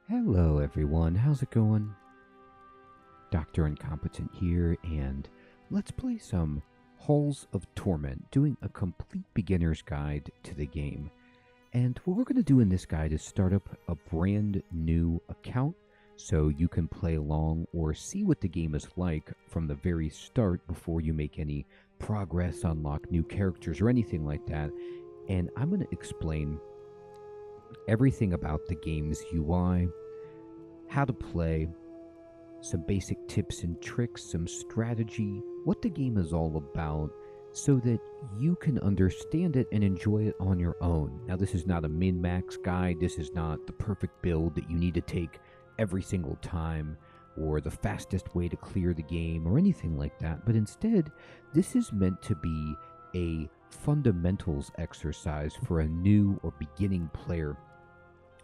Hello everyone, how's it going? Dr. Incompetent here, and let's play some Halls of Torment, doing a complete beginner's guide to the game. And what we're going to do in this guide is start up a brand new account so you can play along or see what the game is like from the very start before you make any progress, unlock new characters, or anything like that. And I'm going to explain everything about the game's UI, how to play, some basic tips and tricks, some strategy, what the game is all about, so that you can understand it and enjoy it on your own. Now, this is not a min-max guide. This is not the perfect build that you need to take every single time, or the fastest way to clear the game, or anything like that. But instead, this is meant to be a fundamentals exercise for a new or beginning player,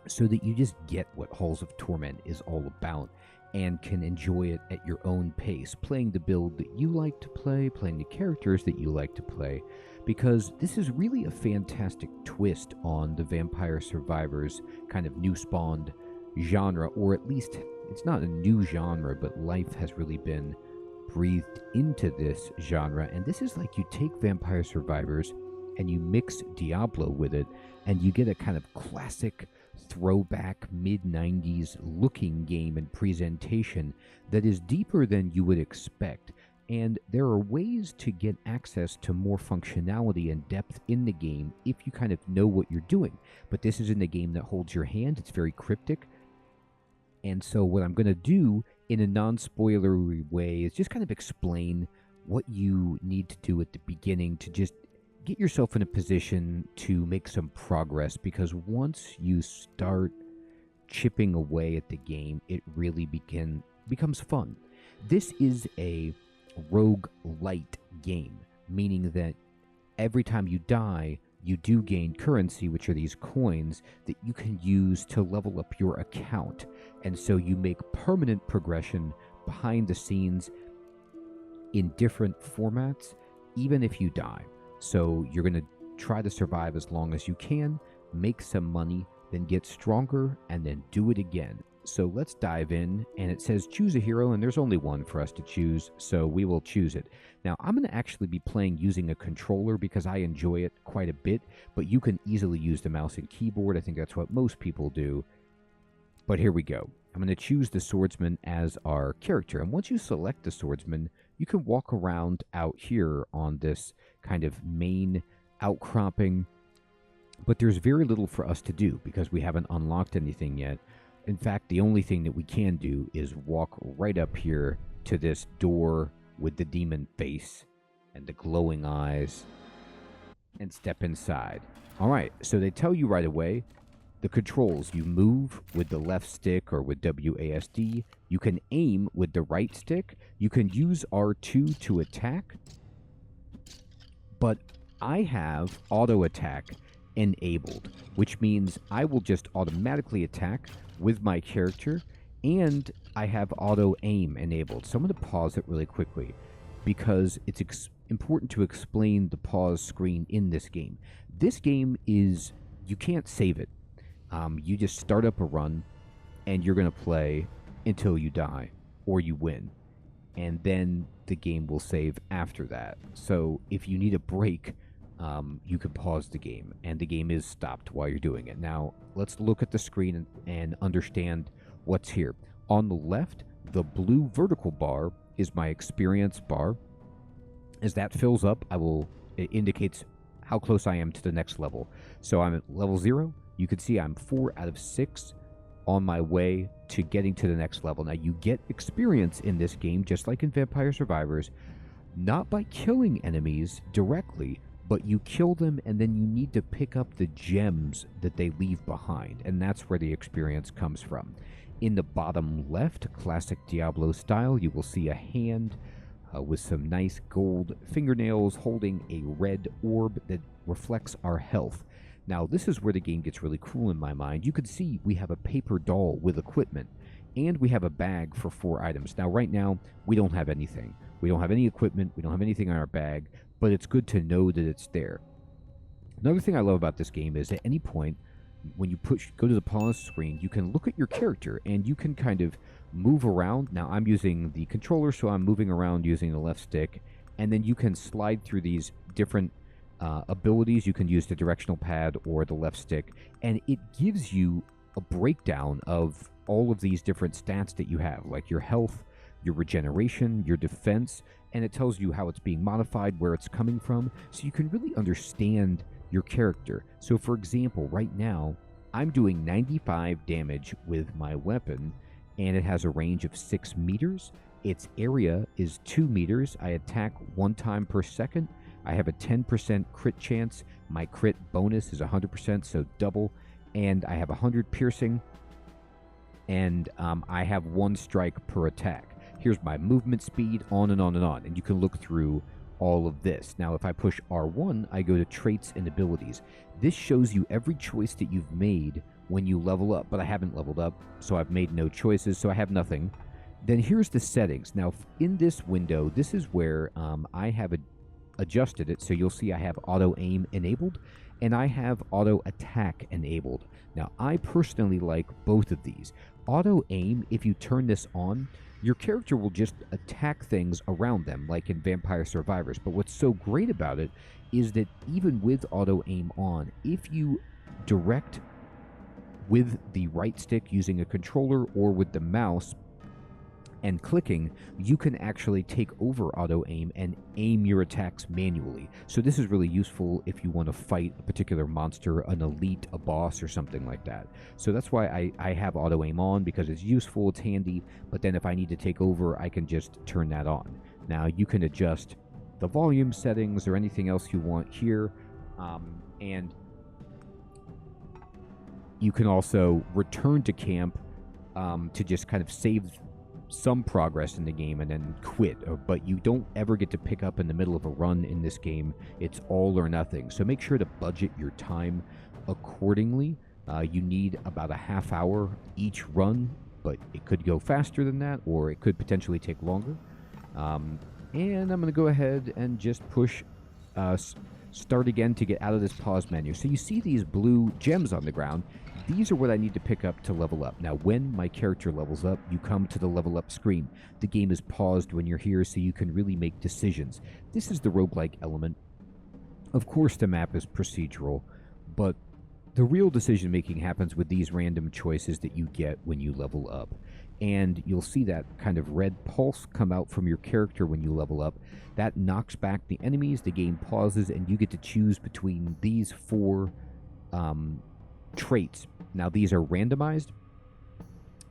so that you just get what Halls of Torment is all about and can enjoy it at your own pace, playing the build that you like to play, playing the characters that you like to play, because this is really a fantastic twist on the Vampire Survivors kind of new spawned genre, or at least it's not a new genre, but life has really been breathed into this genre. And this is like you take Vampire Survivors and you mix Diablo with it, and you get a kind of classic throwback mid-90s looking game and presentation that is deeper than you would expect. And there are ways to get access to more functionality and depth in the game if you kind of know what you're doing. But this isn't a game that holds your hand. It's very cryptic. And so what I'm going to do in a non-spoilery way is just kind of explain what you need to do at the beginning to just get yourself in a position to make some progress, because once you start chipping away at the game, it really becomes fun. This is a roguelite game, meaning that every time you die, you do gain currency, which are these coins that you can use to level up your account. And so you make permanent progression behind the scenes in different formats, even if you die. So you're going to try to survive as long as you can, make some money, then get stronger, and then do it again. So let's dive in, and it says choose a hero, and there's only one for us to choose, so we will choose it. Now, I'm going to actually be playing using a controller because I enjoy it quite a bit, but you can easily use the mouse and keyboard. I think that's what most people do. But here we go. I'm going to choose the swordsman as our character, and once you select the swordsman, you can walk around out here on this kind of main outcropping, but there's very little for us to do because we haven't unlocked anything yet. In fact, the only thing that we can do is walk right up here to this door with the demon face and the glowing eyes and step inside. All right, so they tell you right away the controls. You move with the left stick or with WASD. You can aim with the right stick. You can use R2 to attack. But I have auto attack enabled, which means I will just automatically attack with my character, and I have auto aim enabled. So I'm going to pause it really quickly because it's important to explain the pause screen in this game. This game is, you can't save it. You just start up a run and you're going to play until you die or you win. And then the game will save after that. So if you need a break, you can pause the game, and the game is stopped while you're doing it. Now, let's look at the screen and understand what's here. On the left, the blue vertical bar is my experience bar. As that fills up, it indicates how close I am to the next level. So I'm at level 0. You can see I'm 4 out of 6 on my way to getting to the next level. Now, you get experience in this game, just like in Vampire Survivors, not by killing enemies directly, but you kill them and then you need to pick up the gems that they leave behind, and that's where the experience comes from. In the bottom left, classic Diablo style, you will see a hand with some nice gold fingernails holding a red orb that reflects our health. Now, this is where the game gets really cool in my mind. You can see we have a paper doll with equipment, and we have a bag for 4 items. Now, right now, we don't have anything. We don't have any equipment. We don't have anything in our bag, but it's good to know that it's there. Another thing I love about this game is at any point, when you go to the pause screen, you can look at your character and you can kind of move around. Now I'm using the controller, so I'm moving around using the left stick, and then you can slide through these different abilities. You can use the directional pad or the left stick, and it gives you a breakdown of all of these different stats that you have, like your health, your regeneration, your defense, and it tells you how it's being modified, where it's coming from, so you can really understand your character. So for example, right now, I'm doing 95 damage with my weapon, and it has a range of 6 meters. Its area is 2 meters. I attack 1 time per second. I have a 10% crit chance. My crit bonus is 100%, so double. And I have 100 piercing. And I have 1 strike per attack. Here's my movement speed, on and on and on. And you can look through all of this. Now, if I push R1, I go to traits and abilities. This shows you every choice that you've made when you level up, but I haven't leveled up, so I've made no choices, so I have nothing. Then here's the settings. Now, in this window, this is where I have adjusted it, so you'll see I have auto aim enabled, and I have auto attack enabled. Now, I personally like both of these. Auto aim, if you turn this on, your character will just attack things around them, like in Vampire Survivors. But what's so great about it is that even with auto aim on, if you direct with the right stick using a controller or with the mouse and clicking, you can actually take over auto aim and aim your attacks manually. So this is really useful if you want to fight a particular monster, an elite, a boss, or something like that. So that's why I have auto aim on, because it's useful, it's handy, but then if I need to take over, I can just turn that on. Now you can adjust the volume settings or anything else you want here, and you can also return to camp to just kind of save some progress in the game and then quit, but you don't ever get to pick up in the middle of a run in this game. It's all or nothing, so make sure to budget your time accordingly. You need about a half hour each run, but it could go faster than that, or it could potentially take longer. And I'm going to go ahead and just push start again to get out of this pause menu. So you see these blue gems on the ground. These are what I need to pick up to level up. Now, when my character levels up, you come to the level up screen. The game is paused when you're here, so you can really make decisions. This is the roguelike element. Of course, the map is procedural, but the real decision-making happens with these random choices that you get when you level up. And you'll see that kind of red pulse come out from your character when you level up. That knocks back the enemies, the game pauses, and you get to choose between these 4 traits. Now, these are randomized,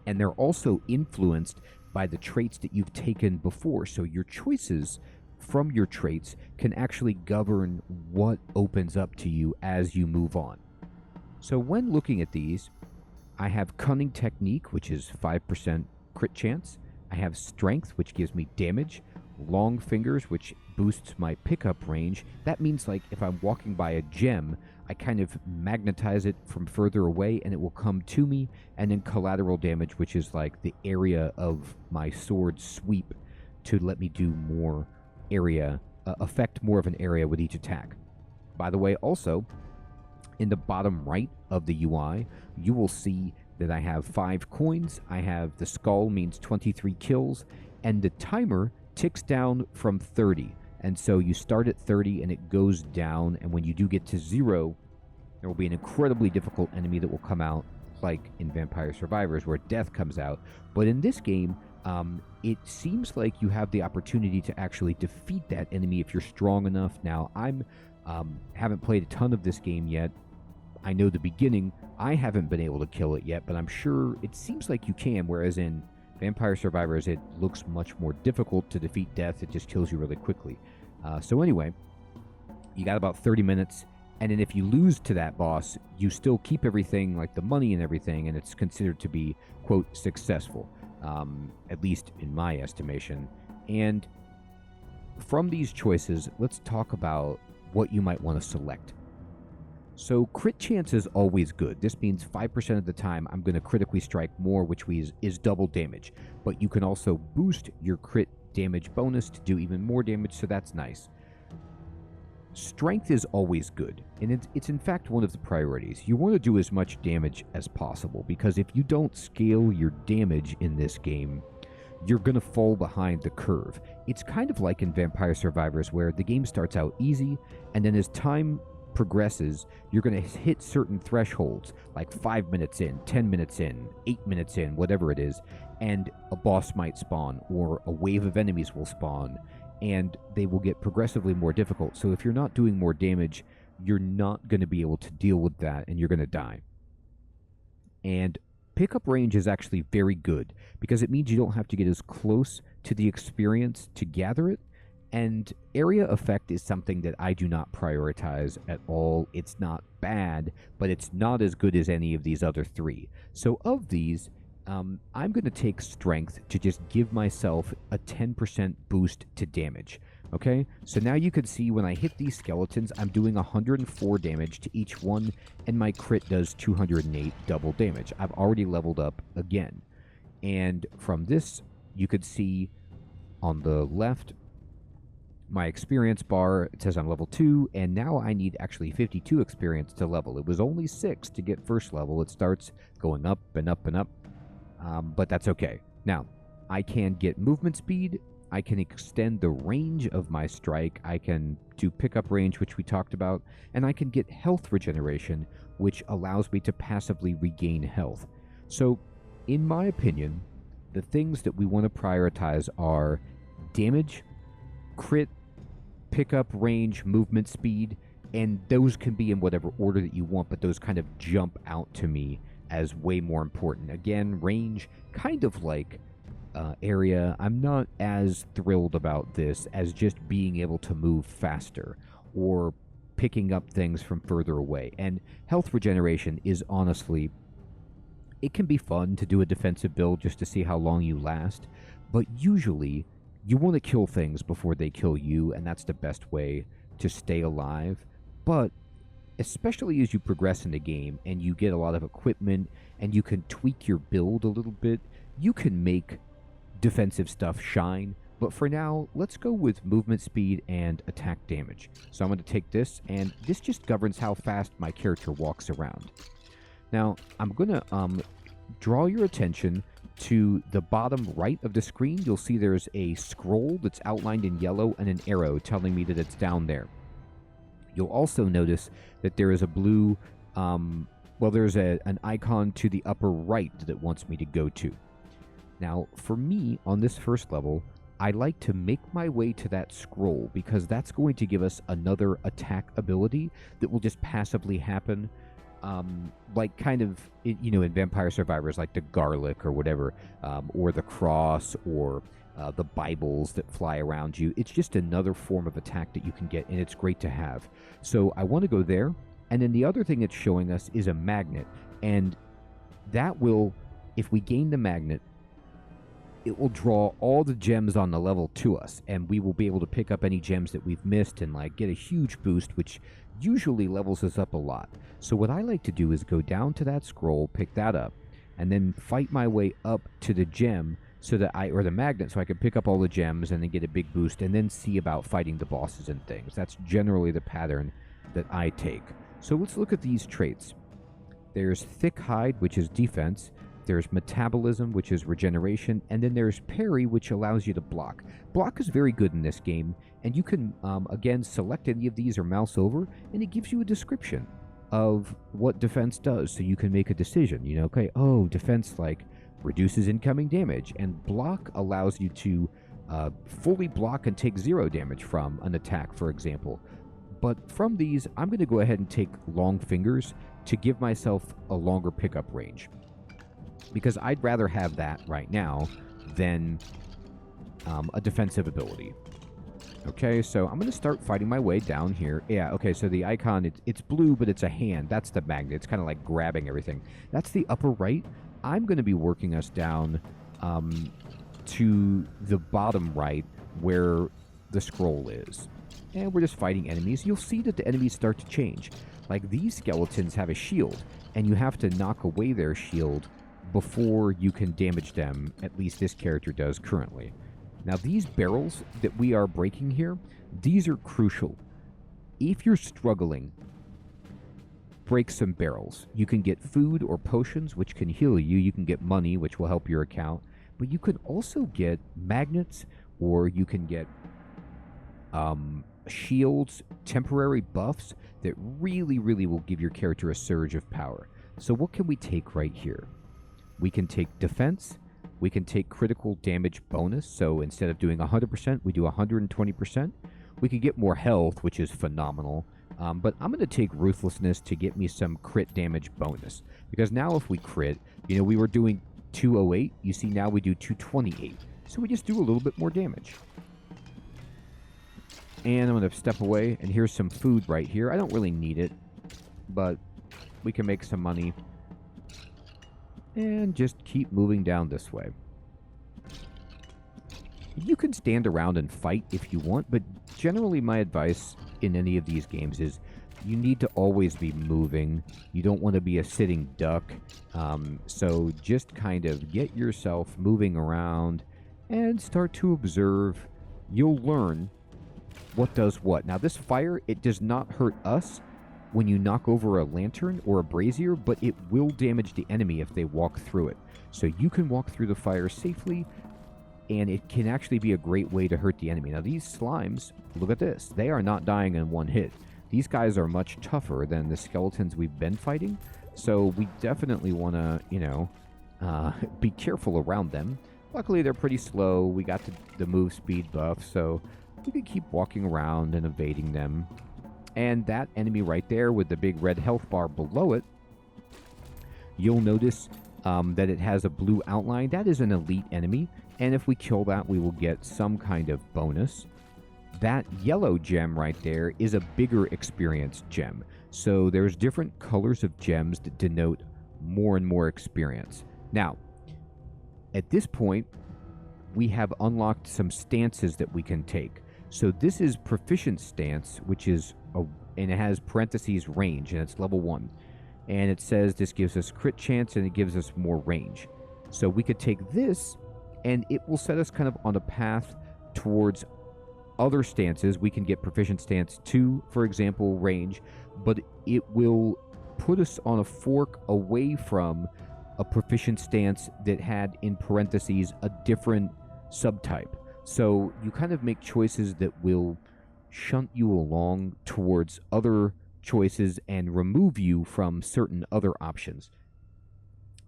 and they're also influenced by the traits that you've taken before. So your choices from your traits can actually govern what opens up to you as you move on. So when looking at these, I have Cunning Technique, which is 5% crit chance. I have Strength, which gives me damage. Long Fingers, which boosts my pickup range. That means, like, if I'm walking by a gem, I kind of magnetize it from further away and it will come to me. And then Collateral Damage, which is like the area of my sword sweep to let me do more area, affect more of an area with each attack. By the way, also, in the bottom right of the UI, you will see that I have 5 coins. I have the skull, means 23 kills, and the timer ticks down from 30. And so you start at 30 and it goes down, and when you do get to 0, there will be an incredibly difficult enemy that will come out, like in Vampire Survivors, where death comes out. But in this game, it seems like you have the opportunity to actually defeat that enemy if you're strong enough. Now, haven't played a ton of this game yet. I know the beginning, I haven't been able to kill it yet, but I'm sure it seems like you can, whereas in Vampire Survivors, it looks much more difficult to defeat death. It just kills you really quickly. So anyway, you got about 30 minutes, and then if you lose to that boss, you still keep everything, like the money and everything, and it's considered to be, quote, successful, at least in my estimation. And from these choices, let's talk about what you might want to select. So crit chance is always good. This means 5% of the time I'm going to critically strike more, which is double damage. But you can also boost your crit damage bonus to do even more damage, so that's nice. Strength is always good, and it's in fact one of the priorities. You want to do as much damage as possible, because if you don't scale your damage in this game, you're going to fall behind the curve. It's kind of like in Vampire Survivors, where the game starts out easy, and then as time progresses, you're going to hit certain thresholds, like 5 minutes in, 10 minutes in, 8 minutes in, whatever it is, and a boss might spawn, or a wave of enemies will spawn, and they will get progressively more difficult. So if you're not doing more damage, you're not going to be able to deal with that, and you're going to die. And pickup range is actually very good, because it means you don't have to get as close to the experience to gather it. And area effect is something that I do not prioritize at all. It's not bad, but it's not as good as any of these other three. So of these, I'm going to take strength to just give myself a 10% boost to damage. Okay, so now you can see when I hit these skeletons, I'm doing 104 damage to each one, and my crit does 208 double damage. I've already leveled up again. And from this, you could see on the left, my experience bar, it says I'm level 2, and now I need actually 52 experience to level. It was only 6 to get first level. It starts going up and up and up, but that's okay. Now, I can get movement speed, I can extend the range of my strike, I can do pickup range, which we talked about, and I can get health regeneration, which allows me to passively regain health. So, in my opinion, the things that we want to prioritize are damage, crit, pickup range, movement speed, and those can be in whatever order that you want, but those kind of jump out to me as way more important. Again, range, kind of like area. I'm not as thrilled about this as just being able to move faster or picking up things from further away. And health regeneration is honestly, it can be fun to do a defensive build just to see how long you last, but usually you want to kill things before they kill you, and that's the best way to stay alive. But especially as you progress in the game and you get a lot of equipment and you can tweak your build a little bit, you can make defensive stuff shine. But for now, let's go with movement speed and attack damage. So I'm going to take this, and this just governs how fast my character walks around. Now, I'm going to draw your attention to the bottom right of the screen. You'll see there's a scroll that's outlined in yellow and an arrow telling me that it's down there. You'll also notice that there is a blue, there's an icon to the upper right that it wants me to go to. Now, for me, on this first level, I like to make my way to that scroll, because that's going to give us another attack ability that will just passively happen. Like kind of, in Vampire Survivors, like the garlic or whatever, or the cross, or the Bibles that fly around you. It's just another form of attack that you can get, and it's great to have. So I want to go there, and then the other thing it's showing us is a magnet, and that will, if we gain the magnet, it will draw all the gems on the level to us, and we will be able to pick up any gems that we've missed and get a huge boost, which usually levels us up a lot. So what I like to do is go down to that scroll, pick that up, and then fight my way up to the gem or the magnet, so I can pick up all the gems and then get a big boost, and then see about fighting the bosses and things. That's generally the pattern that I take. So let's look at these traits. There's Thick Hide, which is defense. There's Metabolism, which is regeneration, and then there's Parry, which allows you to block. Block is very good in this game, and you can, again, select any of these or mouse over, and it gives you a description of what defense does, so you can make a decision. Okay, defense, reduces incoming damage, and block allows you to fully block and take 0 damage from an attack, for example. But from these, I'm going to go ahead and take Long Fingers to give myself a longer pickup range, because I'd rather have that right now than a defensive ability. Okay, so I'm going to start fighting my way down here. Yeah, okay, so the icon, it's blue, but it's a hand. That's the magnet. It's kind of like grabbing everything. That's the upper right. I'm going to be working us down to the bottom right where the scroll is. And we're just fighting enemies. You'll see that the enemies start to change. Like, these skeletons have a shield, and you have to knock away their shield before you can damage them. At least this character does currently. Now, these barrels that we are breaking here, these are crucial. If you're struggling, break some barrels. You can get food or potions, which can heal you. You can get money, which will help your account. But you can also get magnets, or you can get shields, temporary buffs that really, really will give your character a surge of power. So what can we take right here? We can take defense. We can take critical damage bonus. So instead of doing 100%, we do 120%. We can get more health, which is phenomenal. But I'm going to take Ruthlessness to get me some crit damage bonus. Because now if we crit, we were doing 208. You see, now we do 228. So we just do a little bit more damage. And I'm going to step away, and here's some food right here. I don't really need it, but we can make some money. And just keep moving down this way. You can stand around and fight if you want, but generally my advice in any of these games is you need to always be moving. You don't want to be a sitting duck. So just kind of get yourself moving around and start to observe. You'll learn what does what. Now this fire, it does not hurt us when you knock over a lantern or a brazier, but it will damage the enemy if they walk through it. So you can walk through the fire safely, and it can actually be a great way to hurt the enemy. Now these slimes, look at this. They are not dying in one hit. These guys are much tougher than the skeletons we've been fighting, so we definitely want to, be careful around them. Luckily, they're pretty slow. We got the move speed buff, so we can keep walking around and evading them. And that enemy right there with the big red health bar below it, you'll notice that it has a blue outline. That is an elite enemy, and if we kill that, we will get some kind of bonus. That yellow gem right there is a bigger experience gem. So there's different colors of gems that denote more and more experience. Now, at this point, we have unlocked some stances that we can take. So this is proficient stance, which is and it has parentheses range, and it's level 1. And it says this gives us crit chance and it gives us more range. So we could take this, and it will set us kind of on a path towards other stances. We can get proficient stance 2, for example, range, but it will put us on a fork away from a proficient stance that had in parentheses a different subtype. So you kind of make choices that will shunt you along towards other choices and remove you from certain other options.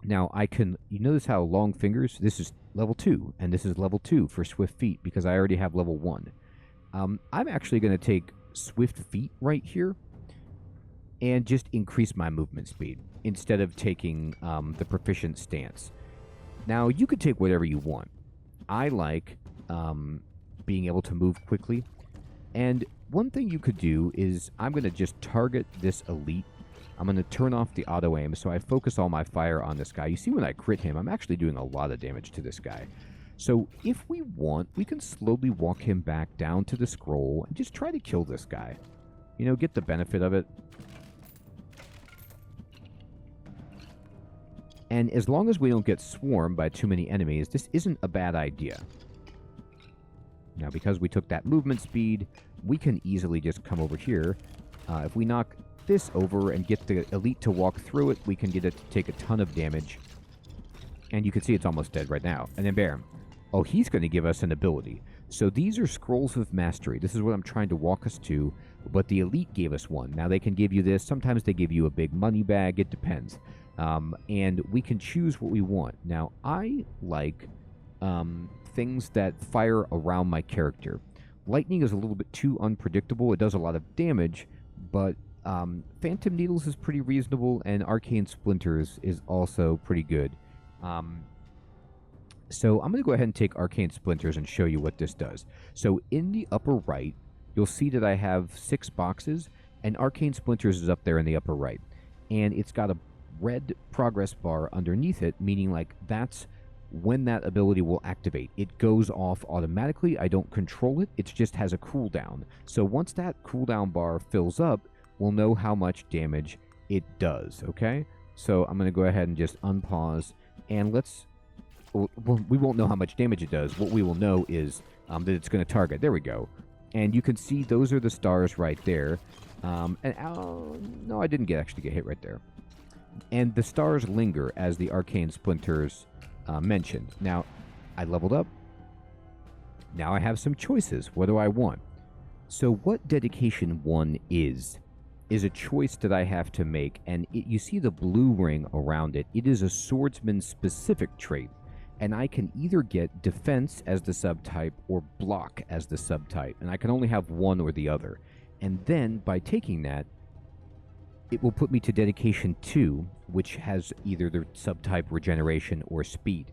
Now you notice how long fingers, this is level 2, and this is level 2 for swift feet because I already have level 1. I'm actually going to take swift feet right here and just increase my movement speed instead of taking the proficient stance. Now you could take whatever you want. I like being able to move quickly. And one thing you could do is I'm going to just target this elite. I'm going to turn off the auto aim so I focus all my fire on this guy. You see when I crit him, I'm actually doing a lot of damage to this guy. So if we want, we can slowly walk him back down to the scroll and just try to kill this guy. Get the benefit of it. And as long as we don't get swarmed by too many enemies, this isn't a bad idea. Now, because we took that movement speed, we can easily just come over here. If we knock this over and get the elite to walk through it, we can get it to take a ton of damage. And you can see it's almost dead right now. And then bam. Oh, he's going to give us an ability. So these are scrolls of mastery. This is what I'm trying to walk us to, but the elite gave us one. Now they can give you this. Sometimes they give you a big money bag. It depends. And we can choose what we want. Now, I like things that fire around my character. Lightning is a little bit too unpredictable. It does a lot of damage, but Phantom Needles is pretty reasonable, and Arcane Splinters is also pretty good. So I'm going to go ahead and take Arcane Splinters and show you what this does. So in the upper right, you'll see that I have 6 boxes, and Arcane Splinters is up there in the upper right. And it's got a red progress bar underneath it, meaning like that's when that ability will activate. It goes off automatically. I don't control it. It just has a cooldown. So once that cooldown bar fills up, we'll know how much damage it does, okay? So I'm going to go ahead and just unpause, and we won't know how much damage it does. What we will know is that it's going to target. There we go. And you can see those are the stars right there. No, I didn't actually get hit right there. And the stars linger as the arcane splinters mentioned. Now, I leveled up. Now I have some choices. What do I want? So what Dedication 1 is a choice that I have to make. And you see the blue ring around it. It is a swordsman-specific trait. And I can either get defense as the subtype or block as the subtype. And I can only have one or the other. And then, by taking that, it will put me to Dedication 2, which has either the subtype regeneration or speed.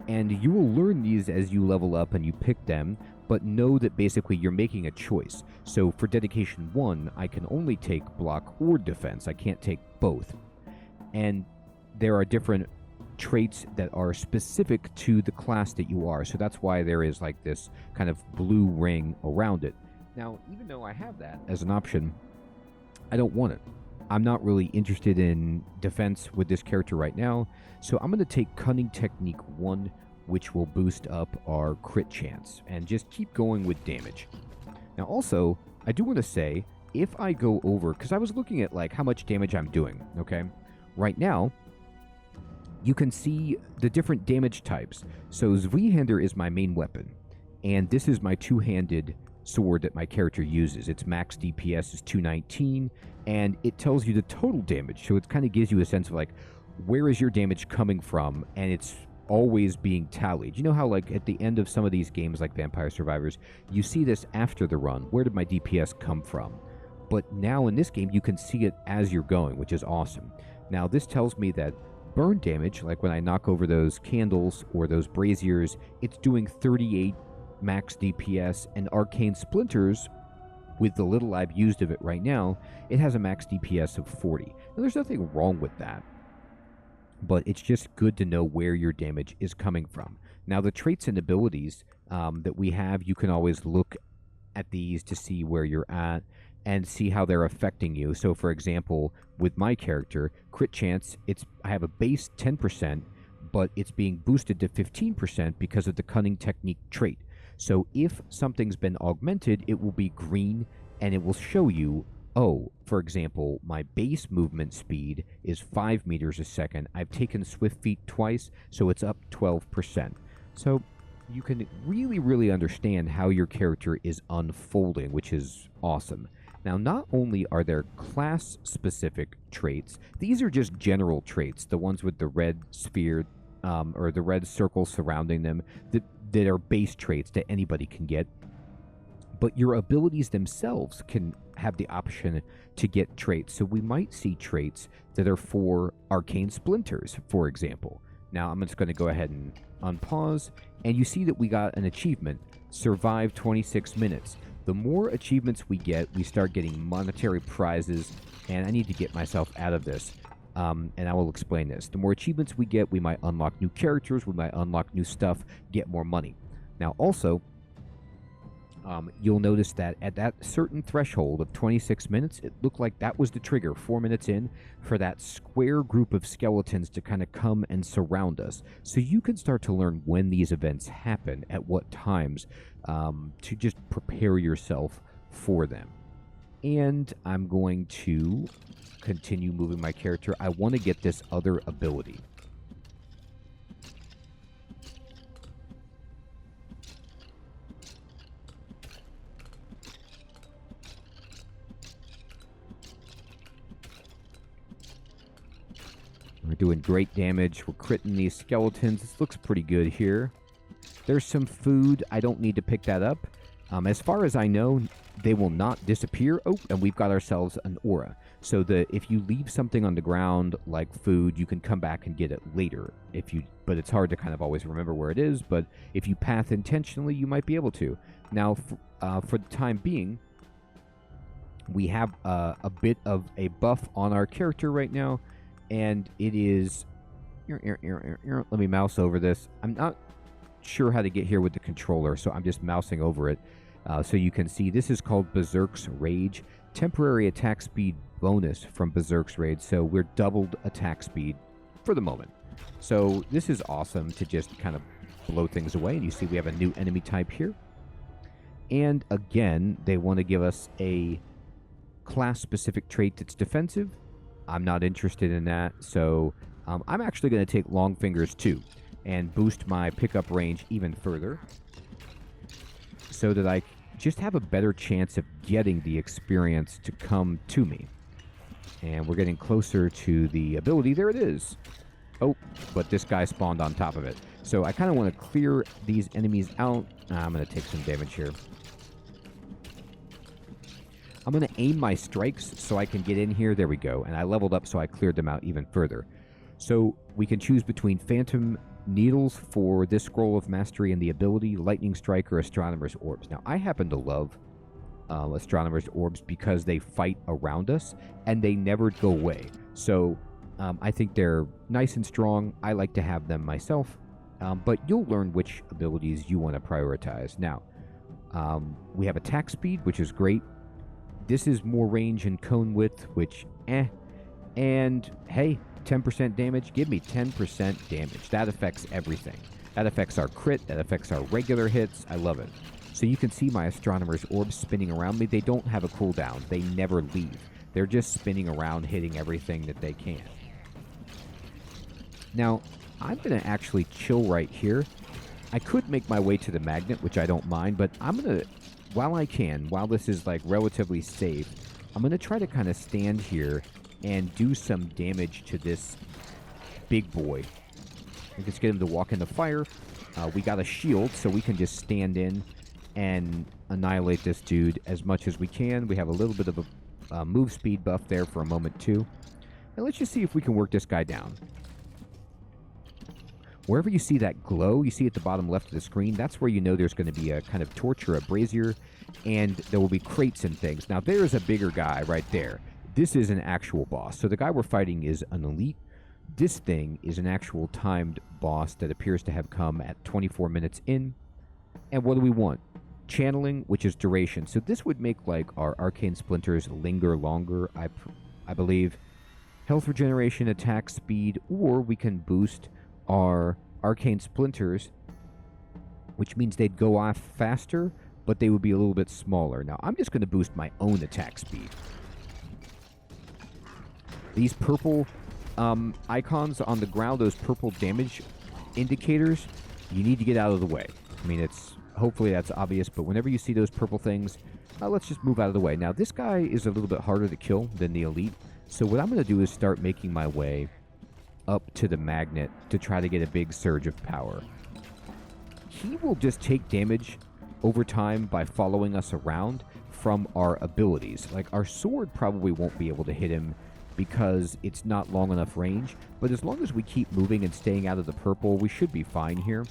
And you will learn these as you level up and you pick them, but know that basically you're making a choice. So for Dedication 1, I can only take block or defense. I can't take both. And there are different traits that are specific to the class that you are. So that's why there is like this kind of blue ring around it. Now, even though I have that as an option, I don't want it. I'm not really interested in defense with this character right now, so I'm going to take Cunning Technique 1, which will boost up our crit chance, and just keep going with damage. Now also, I do want to say, if I go over, because I was looking at like how much damage I'm doing, okay? Right now, you can see the different damage types. So Zweihander is my main weapon, and this is my two-handed sword that my character uses. Its max DPS is 219, and it tells you the total damage, so it kind of gives you a sense of like, where is your damage coming from, and it's always being tallied. You know how like at the end of some of these games like Vampire Survivors, you see this after the run, where did my DPS come from? But now in this game, you can see it as you're going, which is awesome. Now this tells me that burn damage, like when I knock over those candles or those braziers, it's doing 38 max DPS, and arcane splinters, with the little I've used of it right now, it has a max DPS of 40. Now, there's nothing wrong with that, but it's just good to know where your damage is coming from. Now, the traits and abilities that we have, you can always look at these to see where you're at and see how they're affecting you. So, for example, with my character, crit chance, I have a base 10%, but it's being boosted to 15% because of the Cunning Technique trait. So if something's been augmented, it will be green, and it will show you, oh, for example, my base movement speed is 5 meters a second. I've taken Swift Feet twice, so it's up 12%. So you can really, really understand how your character is unfolding, which is awesome. Now, not only are there class-specific traits, these are just general traits, the ones with the red sphere, or the red circle surrounding them, that are base traits that anybody can get. But your abilities themselves can have the option to get traits. So we might see traits that are for arcane splinters, for example. Now I'm just going to go ahead and unpause, and you see that we got an achievement, survive 26 minutes. The more achievements we get, we start getting monetary prizes, and I need to get myself out of this. And I will explain this. The more achievements we get, we might unlock new characters, we might unlock new stuff, get more money. Now, also, you'll notice that at that certain threshold of 26 minutes, it looked like that was the trigger 4 minutes in for that square group of skeletons to kind of come and surround us. So you can start to learn when these events happen, at what times, to just prepare yourself for them. And I'm going to continue moving my character. I want to get this other ability. We're doing great damage. We're critting these skeletons. This looks pretty good here. There's some food. I don't need to pick that up. As far as I know, they will not disappear. Oh, and we've got ourselves an aura. So if you leave something on the ground, like food, you can come back and get it later. But it's hard to kind of always remember where it is. But if you path intentionally, you might be able to. Now, for the time being, we have a bit of a buff on our character right now. And it is... Let me mouse over this. I'm not sure how to get here with the controller, so I'm just mousing over it. So you can see this is called Berserk's Rage. Temporary attack speed bonus from Berserk's Rage. So we're doubled attack speed for the moment. So this is awesome to just kind of blow things away. And you see we have a new enemy type here. And again, they want to give us a class-specific trait that's defensive. I'm not interested in that, so I'm actually going to take Long Fingers too and boost my pickup range even further so that I just have a better chance of getting the experience to come to me. And we're getting closer to the ability. There it is. Oh, but this guy spawned on top of it. So I kind of want to clear these enemies out. I'm going to take some damage here. I'm going to aim my strikes so I can get in here. There we go. And I leveled up so I cleared them out even further. So we can choose between Phantom Needles for this Scroll of Mastery and the ability, Lightning Strike, or Astronomer's Orbs. Now, I happen to love Astronomer's Orbs because they fight around us and they never go away. So I think they're nice and strong. I like to have them myself, but you'll learn which abilities you want to prioritize. Now, we have attack speed, which is great. This is more range and cone width, which and hey, 10% damage. Give me 10% damage. That affects everything. That affects our crit. That affects our regular hits. I love it. So you can see my Astronomer's Orbs spinning around me. They don't have a cooldown. They never leave. They're just spinning around, hitting everything that they can. Now, I'm going to actually chill right here. I could make my way to the magnet, which I don't mind, but I'm going to, while this is like relatively safe, I'm going to try to kind of stand here and do some damage to this big boy. Let's get him to walk in the fire. We got a shield, so we can just stand in and annihilate this dude as much as we can. We have a little bit of a move speed buff there for a moment, too. And let's just see if we can work this guy down. Wherever you see that glow, you see at the bottom left of the screen, that's where you know there's going to be a kind of torch or a brazier, and there will be crates and things. Now, there's a bigger guy right there. This is an actual boss. So the guy we're fighting is an elite. This thing is an actual timed boss that appears to have come at 24 minutes in. And what do we want? Channeling, which is duration. So this would make like our arcane splinters linger longer, I believe. Health regeneration, attack speed, or we can boost our arcane splinters, which means they'd go off faster, but they would be a little bit smaller. Now, I'm just going to boost my own attack speed. These purple icons on the ground, those purple damage indicators, you need to get out of the way. I mean, hopefully that's obvious, but whenever you see those purple things, let's just move out of the way. Now, this guy is a little bit harder to kill than the elite, so what I'm going to do is start making my way up to the magnet to try to get a big surge of power. He will just take damage over time by following us around from our abilities. Like, our sword probably won't be able to hit him because it's not long enough range, but as long as we keep moving and staying out of the purple, we should be fine here.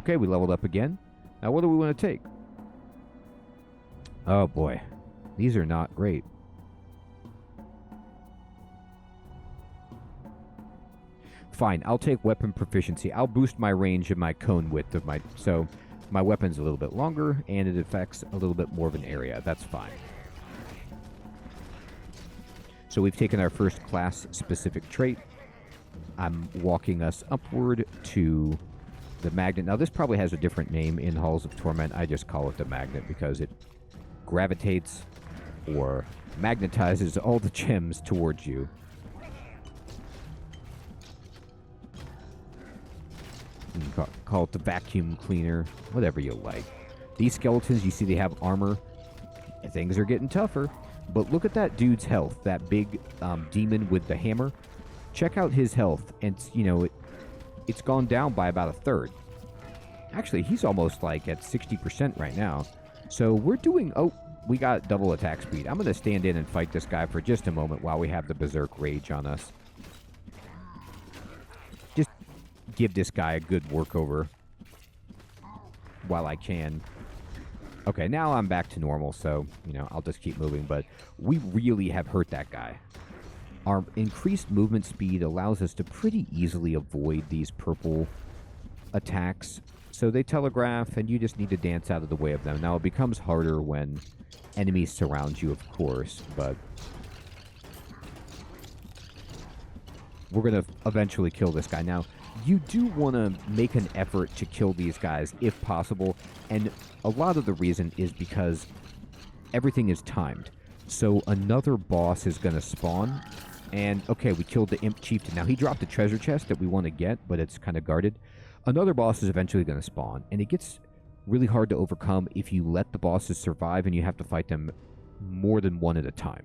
Okay, we leveled up again. Now, what do we want to take? Oh boy, these are not great. Fine, I'll take weapon proficiency. I'll boost my range and my cone width of so my weapon's a little bit longer and it affects a little bit more of an area. That's fine. So we've taken our first class-specific trait. I'm walking us upward to the magnet. Now, this probably has a different name in Halls of Torment. I just call it the magnet because it gravitates or magnetizes all the gems towards you. You can call it the vacuum cleaner, whatever you like. These skeletons, you see they have armor. Things are getting tougher. But look at that dude's health, that big demon with the hammer. Check out his health, and it's gone down by about a third. Actually, he's almost like at 60% right now. So we're doing... Oh, we got double attack speed. I'm going to stand in and fight this guy for just a moment while we have the Berserk Rage on us. Just give this guy a good workover while I can. Okay, now I'm back to normal, so, I'll just keep moving, but we really have hurt that guy. Our increased movement speed allows us to pretty easily avoid these purple attacks, so they telegraph, and you just need to dance out of the way of them. Now, it becomes harder when enemies surround you, of course, but we're going to eventually kill this guy. Now, you do want to make an effort to kill these guys if possible, and a lot of the reason is because everything is timed. So another boss is going to spawn, and okay, we killed the Imp Chieftain. Now he dropped a treasure chest that we want to get, but it's kind of guarded. Another boss is eventually going to spawn, and it gets really hard to overcome if you let the bosses survive and you have to fight them more than one at a time.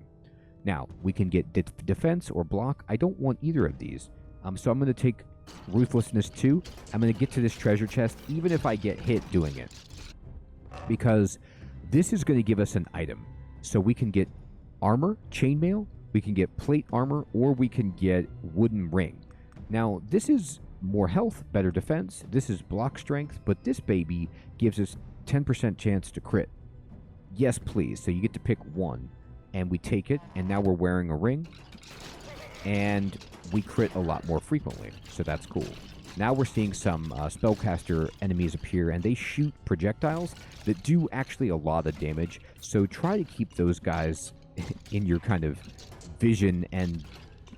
Now, we can get defense or block. I don't want either of these. So I'm going to take Ruthlessness 2. I'm going to get to this treasure chest, even if I get hit doing it. Because this is going to give us an item. So we can get armor, chainmail, we can get plate armor, or we can get wooden ring. Now, this is more health, better defense. This is block strength, but this baby gives us 10% chance to crit. Yes, please. So you get to pick one, and we take it, and now we're wearing a ring, and we crit a lot more frequently, so that's cool. Now we're seeing some spellcaster enemies appear, and they shoot projectiles that do actually a lot of damage, so try to keep those guys in your kind of vision, and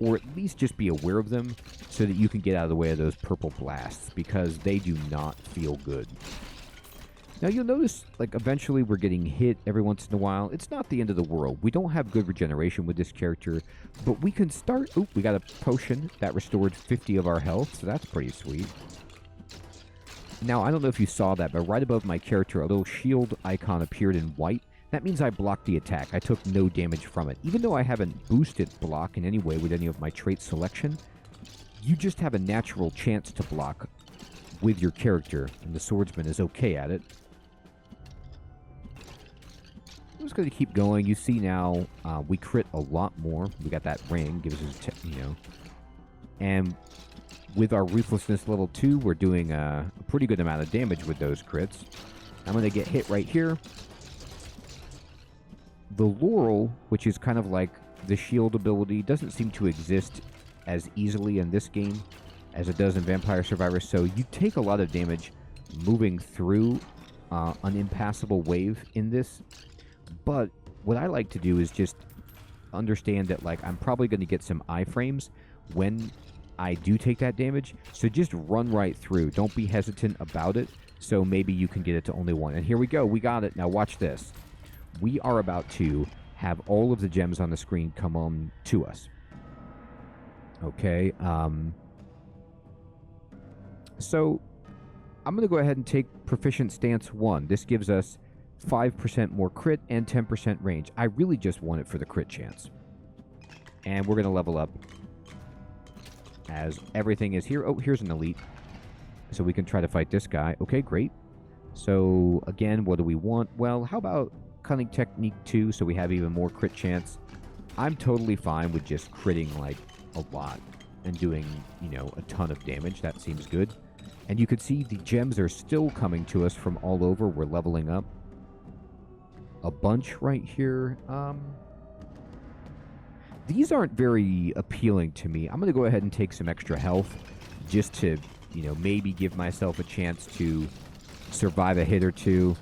or at least just be aware of them so that you can get out of the way of those purple blasts, because they do not feel good. Now you'll notice, like, eventually we're getting hit every once in a while. It's not the end of the world. We don't have good regeneration with this character, but we can start... Oh, we got a potion that restored 50 of our health, so that's pretty sweet. Now, I don't know if you saw that, but right above my character, a little shield icon appeared in white. That means I blocked the attack. I took no damage from it. Even though I haven't boosted block in any way with any of my trait selection, you just have a natural chance to block with your character, and the swordsman is okay at it. I'm just going to keep going. You see now we crit a lot more. We got that ring, gives us, and with our Ruthlessness level 2, we're doing a pretty good amount of damage with those crits. I'm going to get hit right here. The Laurel, which is kind of like the shield ability, doesn't seem to exist as easily in this game as it does in Vampire Survivors, so you take a lot of damage moving through an impassable wave in this. But what I like to do is just understand that, like, I'm probably going to get some iframes when I do take that damage. So just run right through. Don't be hesitant about it. So maybe you can get it to only one. And here we go. We got it. Now watch this. We are about to have all of the gems on the screen come on to us. Okay. So I'm going to go ahead and take Proficient Stance 1. This gives us 5% more crit and 10% range. I really just want it for the crit chance. And we're going to level up as everything is here. Oh, here's an elite. So we can try to fight this guy. Okay, great. So, again, what do we want? Well, how about Cunning Technique 2 so we have even more crit chance? I'm totally fine with just critting, like, a lot and doing, a ton of damage. That seems good. And you can see the gems are still coming to us from all over. We're leveling up a bunch right here. These aren't very appealing to me. I'm going to go ahead and take some extra health just to, maybe give myself a chance to survive a hit or two,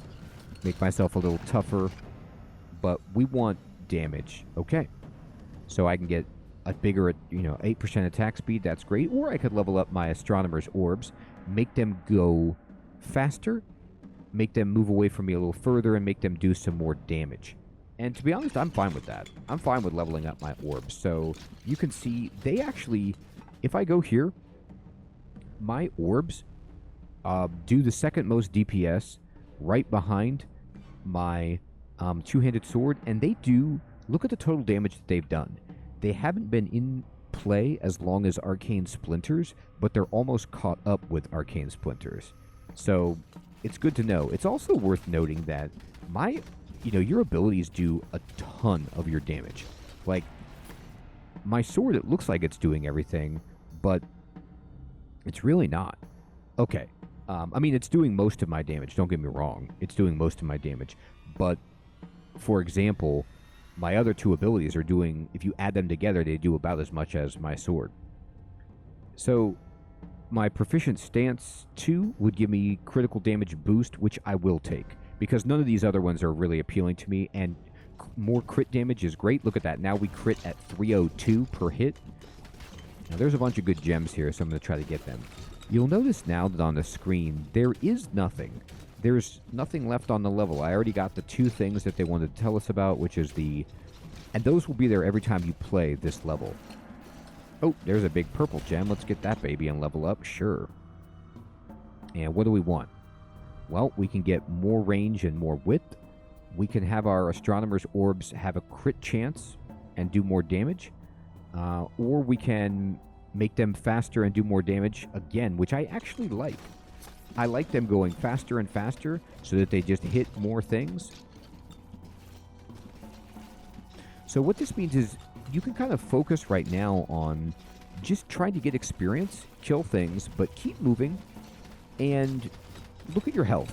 make myself a little tougher. But we want damage. Okay. So I can get a bigger, 8% attack speed. That's great. Or I could level up my Astronomer's Orbs, make them go faster, make them move away from me a little further, and make them do some more damage. And to be honest, I'm fine with that. I'm fine with leveling up my orbs. So you can see they actually, if I go here, my orbs do the second most DPS right behind my two-handed sword, and they do, look at the total damage that they've done. They haven't been in play as long as Arcane Splinters, but they're almost caught up with Arcane Splinters. So it's good to know. It's also worth noting that your abilities do a ton of your damage. Like, my sword, it looks like it's doing everything, but it's really not. Okay. It's doing most of my damage. Don't get me wrong. It's doing most of my damage. But, for example, my other two abilities are doing, if you add them together, they do about as much as my sword. So my Proficient Stance 2 would give me critical damage boost, which I will take, because none of these other ones are really appealing to me, and more crit damage is great. Look at that. Now we crit at 302 per hit. Now there's a bunch of good gems here, so I'm going to try to get them. You'll notice now that on the screen, there is nothing. There's nothing left on the level. I already got the 2 things that they wanted to tell us about, which is the... And those will be there every time you play this level. Oh, there's a big purple gem. Let's get that baby and level up. Sure. And what do we want? Well, we can get more range and more width. We can have our Astronomer's Orbs have a crit chance and do more damage. Or we can make them faster and do more damage again, which I actually like. I like them going faster and faster so that they just hit more things. So what this means is you can kind of focus right now on just trying to get experience, kill things, but keep moving, and look at your health.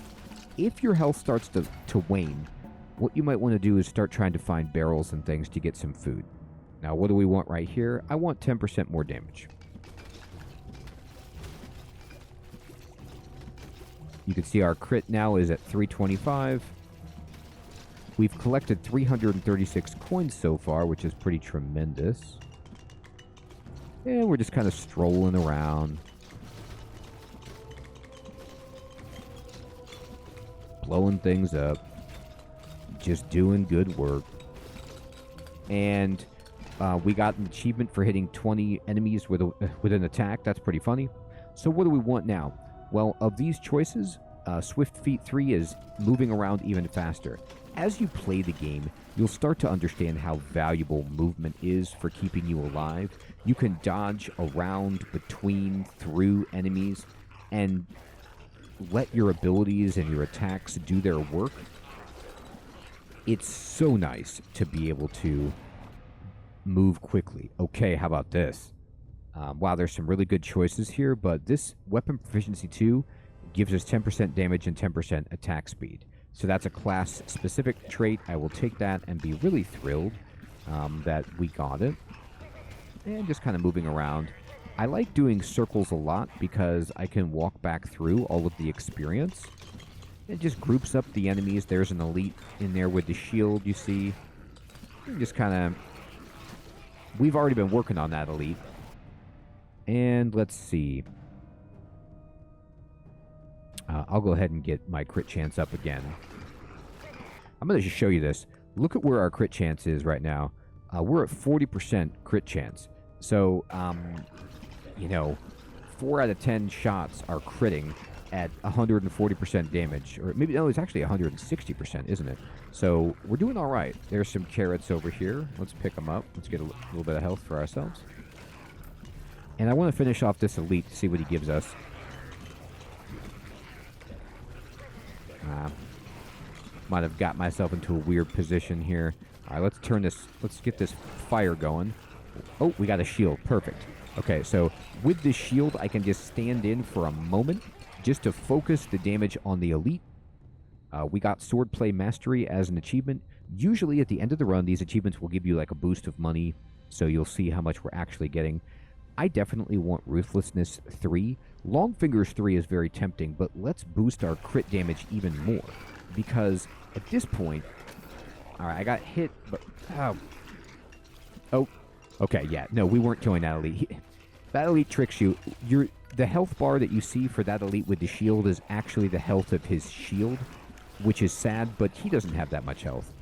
If your health starts to wane, what you might want to do is start trying to find barrels and things to get some food. Now, what do we want right here? I want 10% more damage. You can see our crit now is at 325. We've collected 336 coins so far, which is pretty tremendous. And we're just kind of strolling around. Blowing things up. Just doing good work. And we got an achievement for hitting 20 enemies with an attack. That's pretty funny. So what do we want now? Well, of these choices, Swift Feet 3 is moving around even faster. As you play the game, you'll start to understand how valuable movement is for keeping you alive. You can dodge around, between, through enemies, and let your abilities and your attacks do their work. It's so nice to be able to move quickly. Okay, how about this? Wow, there's some really good choices here, but this Weapon Proficiency 2 gives us 10% damage and 10% attack speed. So that's a class-specific trait. I will take that and be really thrilled that we got it. And just kind of moving around. I like doing circles a lot because I can walk back through all of the experience. It just groups up the enemies. There's an elite in there with the shield, you see. And just kind of... We've already been working on that elite. And let's see. I'll go ahead and get my crit chance up again. I'm going to just show you this. Look at where our crit chance is right now. We're at 40% crit chance. So, 4 out of 10 shots are critting at 140% damage. Or maybe, no, it's actually 160%, isn't it? So, we're doing all right. There's some carrots over here. Let's pick them up. Let's get a little bit of health for ourselves. And I want to finish off this elite to see what he gives us. Might have got myself into a weird position here. All right, let's turn this. Let's get this fire going. Oh, we got a shield. Perfect. Okay, so with this shield, I can just stand in for a moment just to focus the damage on the elite. We got Swordplay Mastery as an achievement. Usually at the end of the run, these achievements will give you like a boost of money, so you'll see how much we're actually getting. I definitely want Ruthlessness 3. Long Fingers 3 is very tempting, but let's boost our crit damage even more. Because at this point... Alright, I got hit, but... Oh. Okay, yeah. No, we weren't killing that elite. That elite tricks you. The health bar that you see for that elite with the shield is actually the health of his shield, which is sad, but he doesn't have that much health.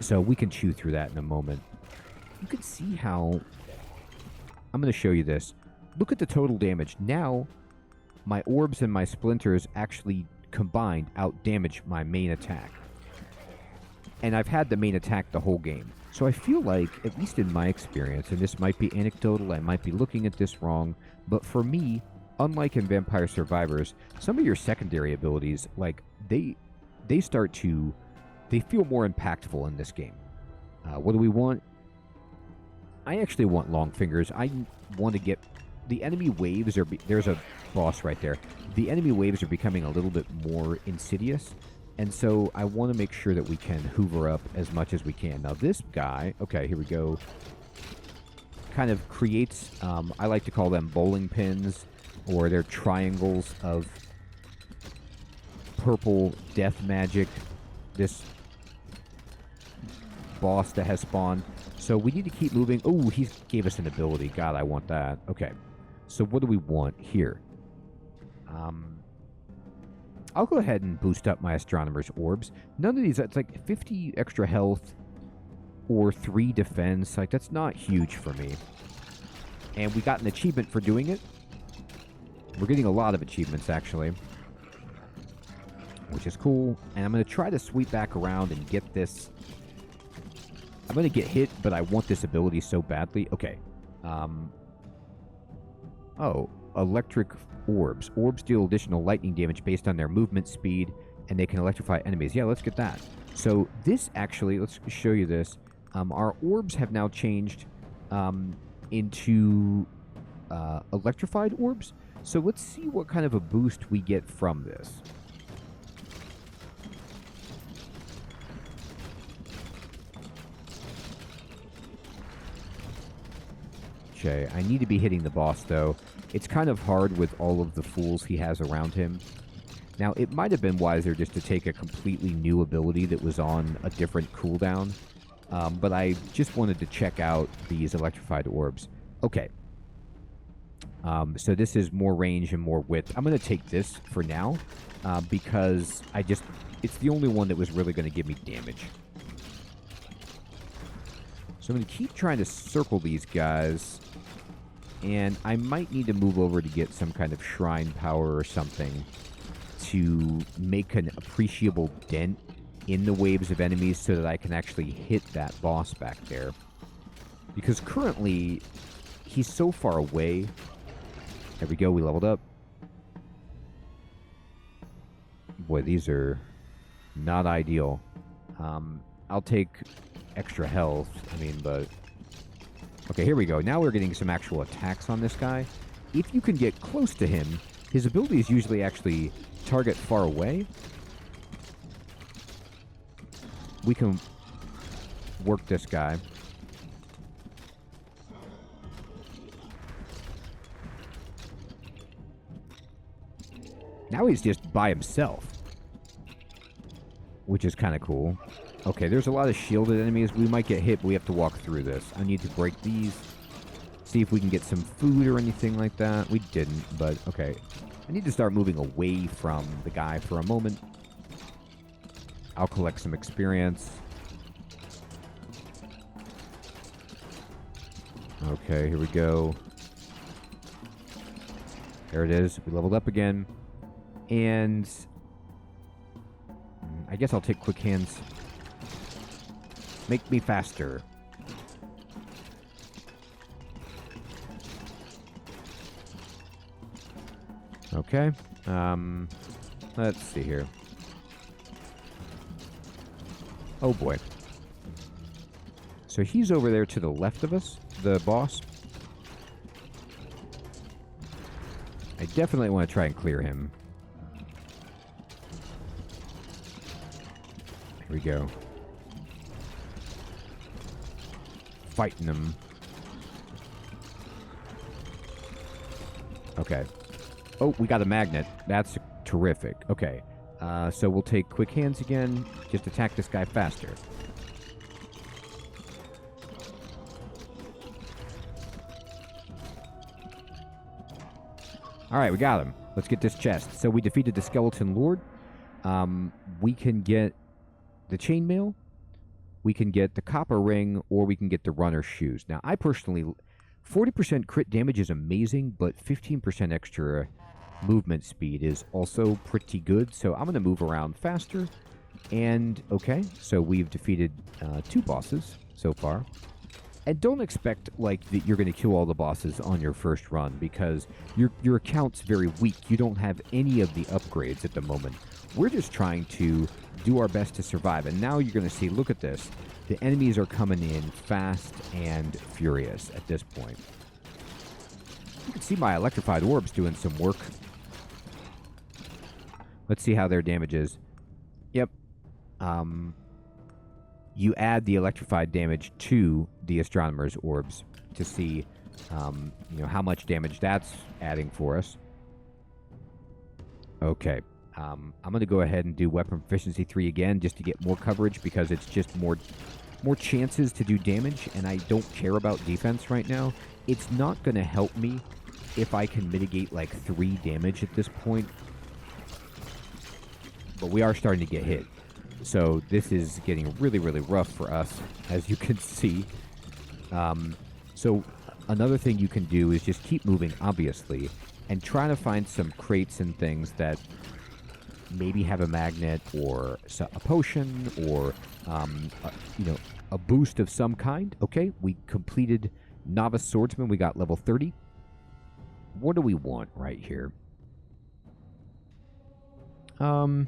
So we can chew through that in a moment. You can see how... I'm going to show you this. Look at the total damage. Now, my orbs and my splinters actually combined out-damage my main attack. And I've had the main attack the whole game. So I feel like, at least in my experience, and this might be anecdotal, I might be looking at this wrong, but for me, unlike in Vampire Survivors, some of your secondary abilities, like, they feel more impactful in this game. What do we want? I actually want Long Fingers. I want to get... The enemy waves are... There's a boss right there. The enemy waves are becoming a little bit more insidious, and so I want to make sure that we can hoover up as much as we can. Now this guy... Okay, here we go. Kind of creates... I like to call them bowling pins, or they're triangles of purple death magic. This boss that has spawned. So we need to keep moving. Oh, he gave us an ability. God, I want that. Okay. So what do we want here? I'll go ahead and boost up my Astronomer's Orbs. None of these, it's like 50 extra health or 3 defense. Like, that's not huge for me. And we got an achievement for doing it. We're getting a lot of achievements, actually, which is cool. And I'm going to try to sweep back around and get this. I'm going to get hit, but I want this ability so badly. Okay. Oh, electric orbs. Orbs deal additional lightning damage based on their movement speed, and they can electrify enemies. Yeah, let's get that. So this actually, let's show you this. Our orbs have now changed into electrified orbs. So let's see what kind of a boost we get from this. Okay, I need to be hitting the boss, though. It's kind of hard with all of the fools he has around him. Now, it might have been wiser just to take a completely new ability that was on a different cooldown. But I just wanted to check out these electrified orbs. Okay. So this is more range and more width. I'm going to take this for now because it's the only one that was really going to give me damage. So I'm going to keep trying to circle these guys. And I might need to move over to get some kind of shrine power or something to make an appreciable dent in the waves of enemies so that I can actually hit that boss back there. Because currently, he's so far away. There we go, we leveled up. Boy, these are not ideal. I'll take extra health, but... Okay, here we go. Now we're getting some actual attacks on this guy. If you can get close to him, his abilities usually actually target far away. We can work this guy. Now he's just by himself, which is kind of cool. Okay, there's a lot of shielded enemies. We might get hit, but we have to walk through this. I need to break these. See if we can get some food or anything like that. We didn't, but okay. I need to start moving away from the guy for a moment. I'll collect some experience. Okay, here we go. There it is. We leveled up again. And I guess I'll take quick hands. Make me faster. Okay. Let's see here. Oh boy. So he's over there to the left of us, the boss. I definitely want to try and clear him. Here we go. Fighting them. Okay. Oh, we got a magnet. That's terrific. Okay. So we'll take quick hands again. Just attack this guy faster. Alright, we got him. Let's get this chest. So we defeated the Skeleton Lord. We can get the chainmail. We can get the copper ring, or we can get the runner shoes. Now, I personally... 40% crit damage is amazing, but 15% extra movement speed is also pretty good. So I'm going to move around faster. And, okay, so we've defeated 2 bosses so far. And don't expect, that you're going to kill all the bosses on your first run, because your account's very weak. You don't have any of the upgrades at the moment. We're just trying to do our best to survive. And now you're going to see, look at this. The enemies are coming in fast and furious at this point. You can see my electrified orbs doing some work. Let's see how their damage is. Yep. You add the electrified damage to the Astronomer's orbs to see, how much damage that's adding for us. Okay. I'm going to go ahead and do Weapon Proficiency 3 again just to get more coverage, because it's just more chances to do damage, and I don't care about defense right now. It's not going to help me if I can mitigate like 3 damage at this point. But we are starting to get hit. So this is getting really, really rough for us, as you can see. So another thing you can do is just keep moving, obviously, and try to find some crates and things that maybe have a magnet or a potion or, a boost of some kind. Okay, we completed Novice Swordsman. We got level 30. What do we want right here? I'll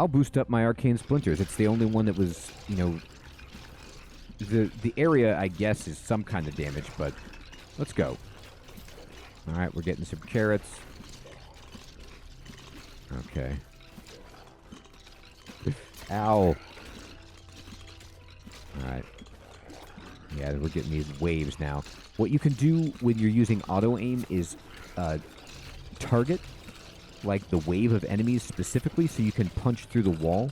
boost up my Arcane Splinters. It's the only one that was, the area, I guess, is some kind of damage, but let's go. All right, we're getting some carrots. Okay. Ow. All right. Yeah, we're getting these waves now. What you can do when you're using auto-aim is target like the wave of enemies specifically so you can punch through the wall.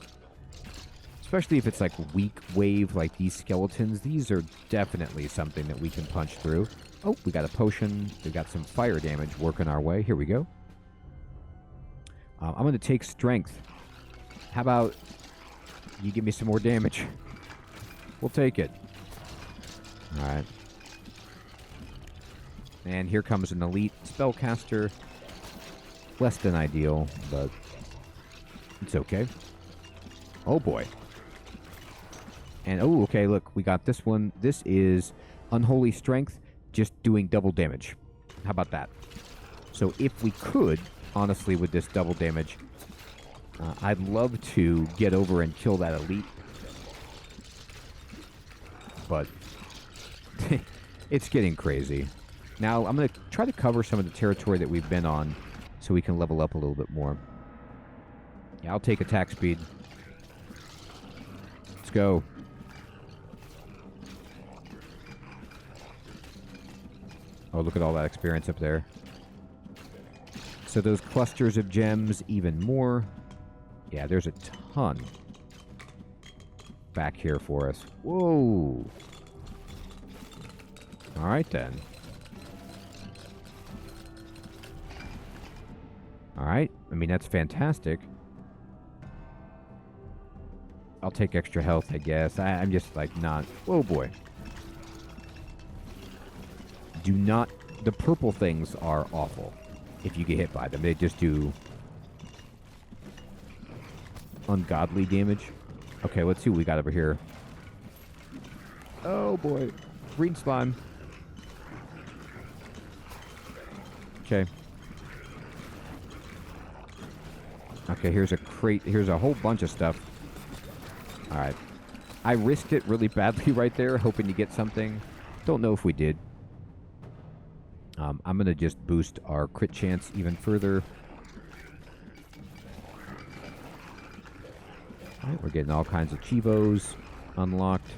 Especially if it's like weak wave like these skeletons. These are definitely something that we can punch through. Oh, we got a potion. We got some fire damage working our way. Here we go. I'm going to take strength. How about you give me some more damage? We'll take it. All right. And here comes an elite spellcaster. Less than ideal, but it's okay. Oh, boy. And, oh, okay, look, we got this one. This is Unholy Strength, just doing double damage. How about that? So if we could, honestly, with this double damage, I'd love to get over and kill that elite. But it's getting crazy. Now, I'm going to try to cover some of the territory that we've been on so we can level up a little bit more. Yeah, I'll take attack speed. Let's go. Oh, look at all that experience up there. So those clusters of gems, even more. Yeah, there's a ton back here for us. Whoa. All right, then. All right. I mean, that's fantastic. I'll take extra health, I guess. I'm just, like, not... Oh, boy. Do not... The purple things are awful if you get hit by them. They just do ungodly damage. Okay, let's see what we got over here. Oh, boy. Green slime. Okay. Okay, here's a crate. Here's a whole bunch of stuff. All right. I risked it really badly right there, hoping to get something. Don't know if we did. I'm going to just boost our crit chance even further. All right, we're getting all kinds of Chivos unlocked.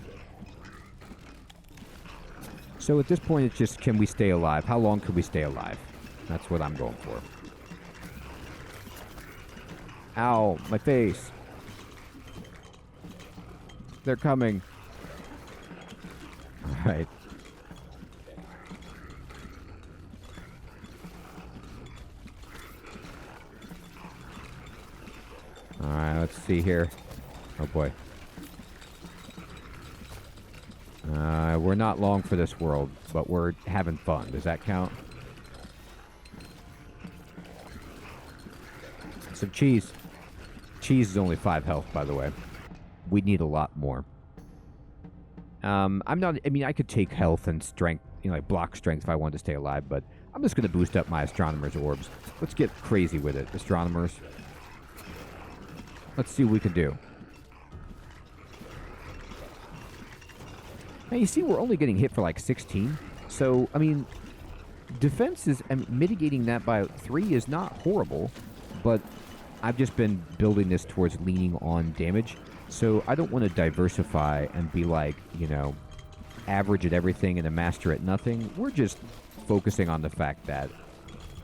So at this point, it's just, can we stay alive? How long can we stay alive? That's what I'm going for. Ow, my face. They're coming. All right. All right, let's see here. Oh, boy. We're not long for this world, but we're having fun. Does that count? Some cheese. Cheese is only 5 health, by the way. We need a lot more. I'm not... I mean, I could take health and strength, like block strength if I wanted to stay alive, but I'm just going to boost up my Astronomer's Orbs. Let's get crazy with it, Astronomers. Let's see what we can do. Now, you see, we're only getting hit for like 16. So, I mean, defense is... I mean, mitigating that by 3 is not horrible, but I've just been building this towards leaning on damage. So I don't want to diversify and be like, average at everything and a master at nothing. We're just focusing on the fact that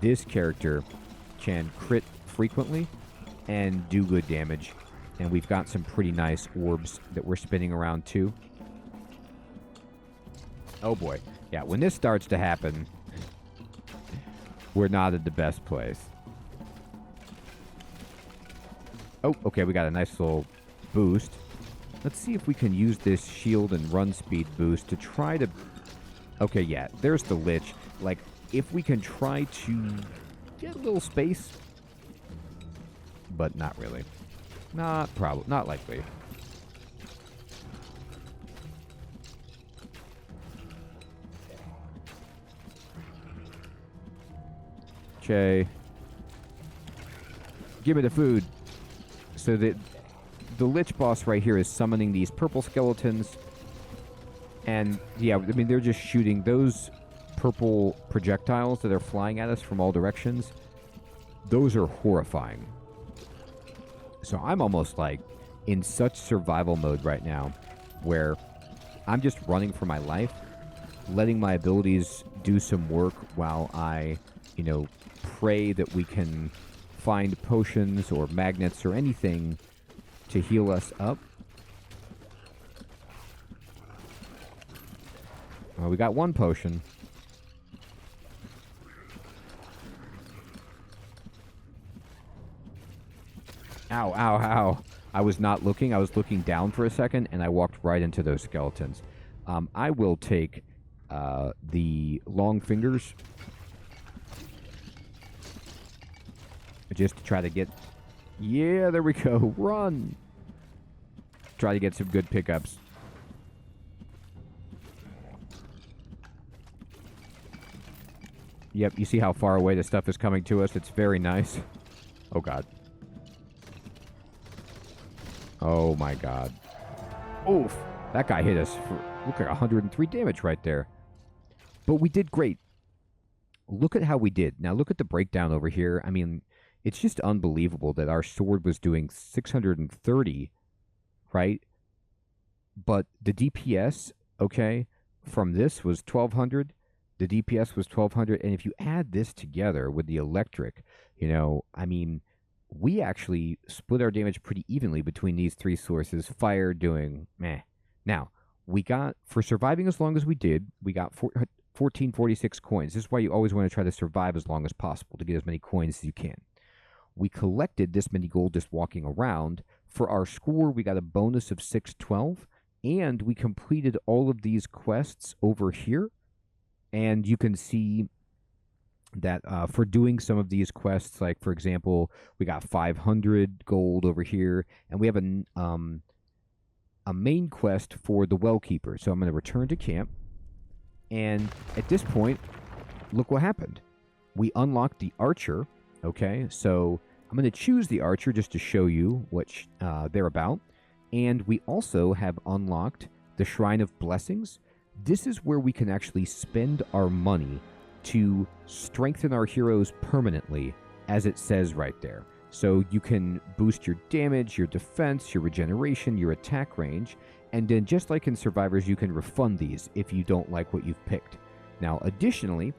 this character can crit frequently and do good damage. And we've got some pretty nice orbs that we're spinning around too. Oh boy. Yeah, when this starts to happen, we're not in the best place. Oh, okay, we got a nice little boost. Let's see if we can use this shield and run speed boost to try to... Okay, yeah, there's the Lich. Like, if we can try to get a little space, but not really. Not likely. Okay. Give me the food. So that the Lich boss right here is summoning these purple skeletons. And, yeah, I mean, they're just shooting those purple projectiles that are flying at us from all directions. Those are horrifying. So I'm almost like in such survival mode right now where I'm just running for my life, letting my abilities do some work while I, pray that we can find potions or magnets or anything to heal us up. Well, we got one potion. Ow, ow, ow. I was not looking. I was looking down for a second, and I walked right into those skeletons. I will take the long fingers just to try to get... Yeah, there we go. Run! Try to get some good pickups. Yep, you see how far away the stuff is coming to us? It's very nice. Oh, God. Oh, my God. Oof. That guy hit us for, look like 103 damage right there. But we did great. Look at how we did. Now, look at the breakdown over here. I mean, it's just unbelievable that our sword was doing 630, right? But the DPS, okay, from this was 1,200. The DPS was 1,200. And if you add this together with the electric, I mean, we actually split our damage pretty evenly between these three sources. Fire doing meh. Now, we got, for surviving as long as we did, we got 1446 coins. This is why you always want to try to survive as long as possible to get as many coins as you can. We collected this many gold just walking around. For our score, we got a bonus of 612, and we completed all of these quests over here. And you can see that for doing some of these quests, like, for example, we got 500 gold over here, and we have a main quest for the well keeper. So I'm going to return to camp, and at this point, look what happened. We unlocked the archer, okay? So I'm going to choose the archer just to show you what they're about, and we also have unlocked the Shrine of Blessings. This is where we can actually spend our money to strengthen our heroes permanently, as it says right there. So you can boost your damage, your defense, your regeneration, your attack range, and then just like in Survivors, you can refund these if you don't like what you've picked. Now, additionally,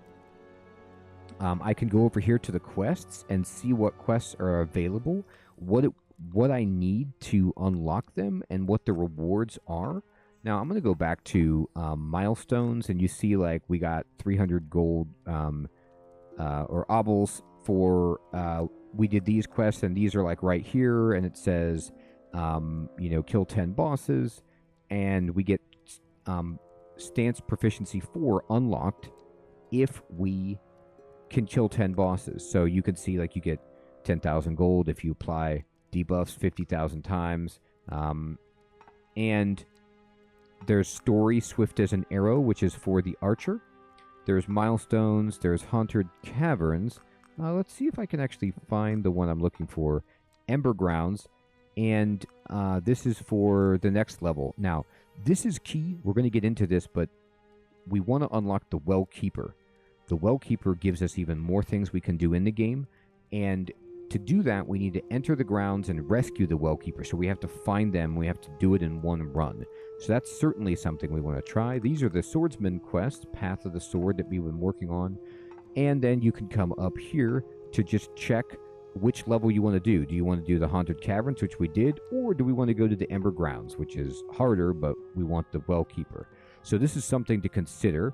I can go over here to the quests and see what quests are available, what I need to unlock them, and what the rewards are. Now, I'm going to go back to milestones, and you see, like, we got 300 gold or obels for, we did these quests, and these are, like, right here, and it says, kill 10 bosses, and we get stance proficiency 4 unlocked if we can kill 10 bosses. So you can see, like, you get 10,000 gold if you apply debuffs 50,000 times, and... There's Story Swift as an Arrow, which is for the Archer. There's Milestones. There's Haunted Caverns. Let's see if I can actually find the one I'm looking for. Ember Grounds. And this is for the next level. Now, this is key. We're going to get into this, but we want to unlock the Well Keeper. The Well Keeper gives us even more things we can do in the game. And to do that, we need to enter the grounds and rescue the Well Keeper. So we have to find them. We have to do it in one run. So that's certainly something we want to try. These are the Swordsman quests, Path of the Sword, that we've been working on. And then you can come up here to just check which level you want to do. Do you want to do the Haunted Caverns, which we did, or do we want to go to the Ember Grounds, which is harder, but we want the Well Keeper. So this is something to consider.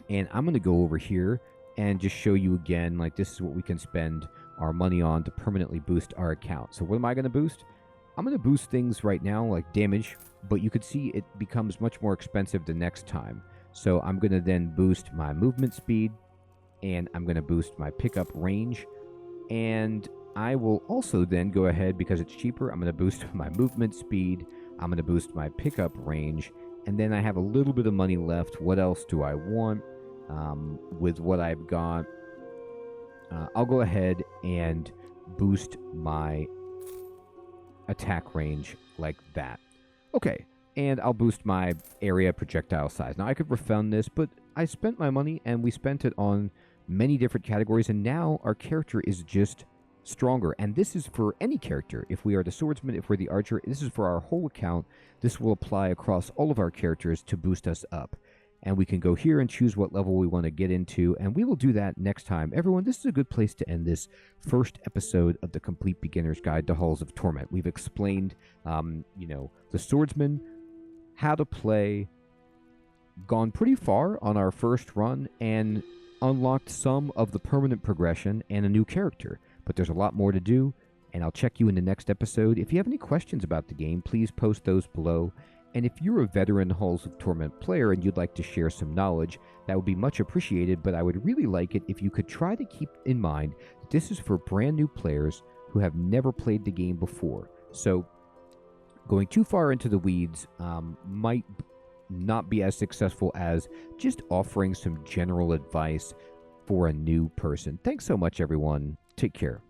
And I'm going to go over here and just show you again, like this is what we can spend our money on to permanently boost our account. So what am I going to boost? I'm going to boost things right now like damage, but you could see it becomes much more expensive the next time. So I'm going to then boost my movement speed, and I'm going to boost my pickup range, and I will also then go ahead, because it's cheaper, I'm going to boost my movement speed, I'm going to boost my pickup range, and then I have a little bit of money left. What else do I want? With what I've got, I'll go ahead and boost my attack range like that. Okay, and I'll boost my area projectile size. Now, I could refund this, but I spent my money, and we spent it on many different categories, and now our character is just stronger. And this is for any character. If we are the swordsman, if we're the archer, this is for our whole account. This will apply across all of our characters to boost us up. And we can go here and choose what level we want to get into, and we will do that next time. Everyone, this is a good place to end this first episode of the Complete Beginner's Guide to Halls of Torment. We've explained, the swordsman, how to play, gone pretty far on our first run, and unlocked some of the permanent progression and a new character. But there's a lot more to do, and I'll check you in the next episode. If you have any questions about the game, please post those below. And if you're a veteran Halls of Torment player and you'd like to share some knowledge, that would be much appreciated, but I would really like it if you could try to keep in mind that this is for brand new players who have never played the game before. So going too far into the weeds might not be as successful as just offering some general advice for a new person. Thanks so much, everyone. Take care.